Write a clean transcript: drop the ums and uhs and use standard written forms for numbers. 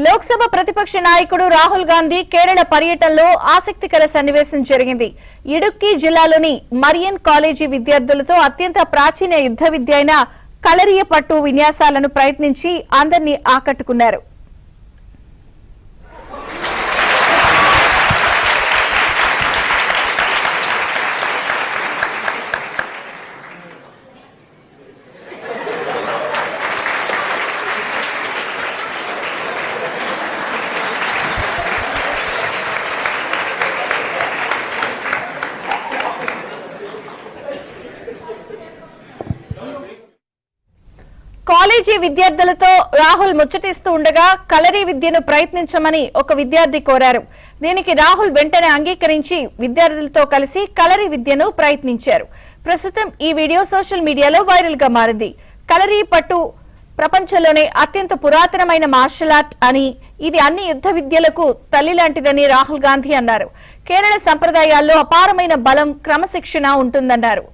లోక్సభ ప్రతిపక్ష నాయకుడు రాహుల్ గాంధీ కేరళ పర్యటనలో ఆసక్తికర సన్నివేశం జరిగింది. ఇడుక్కి జిల్లాలోని మరియన్ కాలేజీ విద్యార్థులతో అత్యంత ప్రాచీన యుద్ధ విద్య అయిన కలరియపట్టు విన్యాసాలను ప్రయత్నించి అందరినీ ఆకట్టుకున్నారు. కాలేజీ విద్యార్థులతో రాహుల్ ముచ్చటిస్తూ ఉండగా కలరీ విద్యను ప్రయత్నించమని ఒక విద్యార్థి కోరారు. దీనికి రాహుల్ వెంటనే అంగీకరించి విద్యార్థులతో కలిసి కలరీ విద్యను ప్రయత్నించారు. ప్రస్తుతం ఈ వీడియో సోషల్ మీడియాలో వైరల్ గా మారింది. కలరీ పట్టు ప్రపంచంలోనే అత్యంత పురాతనమైన మార్షల్ ఆర్ట్ అని, ఇది అన్ని యుద్ధ విద్యలకు తల్లి లాంటిదని రాహుల్ గాంధీ అన్నారు. కేరళ సంప్రదాయాల్లో అపారమైన బలం, క్రమశిక్షణ ఉంటుందన్నారు.